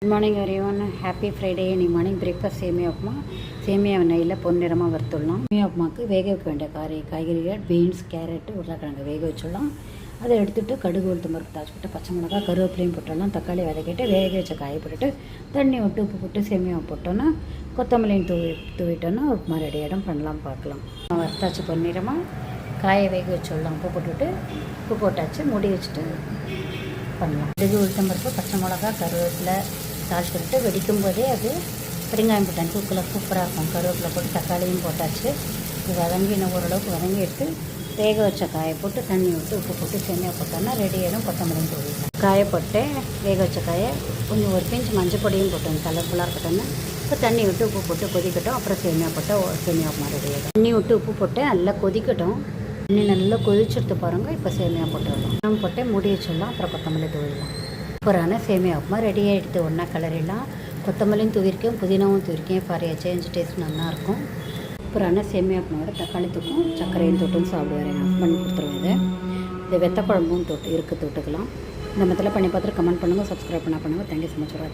Good morning everyone. Happy Friday. இன்னைக்கு morning breakfast சேமியா உப்புமா. சேமியா நெய்யில் பொன்னிறமாக வறுத்துடலாம். சேமியா உப்புமாவுக்கு வேக வைக்க வேண்டிய காய்கறிகள் பீன்ஸ், கேரட்டு, உருளைக்கிழங்கு வேக வச்சிடலாம். அதை எடுத்துகிட்டு கடுகு உளுத்தம் பருப்பு தாளிச்சுட்டு பச்சை மிளகா கருவேப்பிலையும் போட்டுடலாம். தக்காளி வதக்கிட்டு வேக வச்ச காயை போட்டுட்டு தண்ணி விட்டு உப்பு போட்டு சேமியா போட்டோன்னா கொத்தமல்லியும் தூவிட்டோன்னா உப்புமா ரெடி ஆகிடும். பண்ணலாம் பார்க்கலாம். வறுத்தாச்சு பொன்னிறமாக. காயை வேக வச்சிடலாம். உப்பு போட்டுவிட்டு உப்பு போட்டாச்சு. மூடி வச்சுட்டு பண்ணலாம். கடுகு உளுத்தம் பருப்பு பச்சை மிளகா கருவேப்பிலை தாளிச்சுட்டு வெடிக்கும் போதே அது பெருங்காயம் போட்டேன். தூக்கில் சூப்பராக இருக்கும். கருவேப்பிலை போட்டு தக்காளியும் போட்டாச்சு. இது வதங்கி இன்னும் ஓரளவுக்கு வதங்கி எடுத்து வேக வச்ச காயை போட்டு தண்ணி விட்டு உப்பு போட்டு சேமியா போட்டோன்னா ரெடி ஆகிடும். கொத்தமல்லியும் தூவிட்டேன். காயை போட்டு வேக வச்ச காயை கொஞ்சம் ஒரு பிஞ்சு மஞ்சள் பொடியும் போட்டோம். கலர்ஃபுல்லாக இருக்கட்டும்னு இப்போ தண்ணி விட்டு உப்பு போட்டு கொதிக்கட்டும். அப்புறம் சேமியா போட்டால் சேமியா உப்புமா ரெடி ஆகிடும். தண்ணி விட்டு உப்பு போட்டு நல்லா கொதிக்கட்டும். தண்ணி நல்லா கொதிச்சுட்டு பாருங்கள். இப்போ சேமியா போட்டுடலாம். போட்டு மூடி வச்சிடலாம். அப்புறம் கொத்தமல்லி தூவிடலாம். சூப்பரான சேமியா உப்புமா ரெடியாக எடுத்து ஒன்றா கலரிடலாம். கொத்தமல்லியும் தூவிருக்கேன், புதினாவும் தூவிருக்கேன். ஃபார் சேஞ்ச் டேஸ்ட் நல்லாயிருக்கும். சூப்பரான சேமியா உப்புமாவோட தக்காளி தூக்கும் சர்க்கரையும் தொட்டும் சாப்பிடுவார். என் ஹஸ்பண்ட் கொடுத்துருவேன். இது வெத்த குழம்பும் இருக்குது தொட்டுக்கலாம். இந்த மத்தியில் பண்ணி பார்த்துட்டு கமெண்ட் பண்ணுங்கள். சப்ஸ்கிரைப் பண்ணுங்கள். தேங்க்யூ ஸோ மச் ஃபார் வாட்சிங்.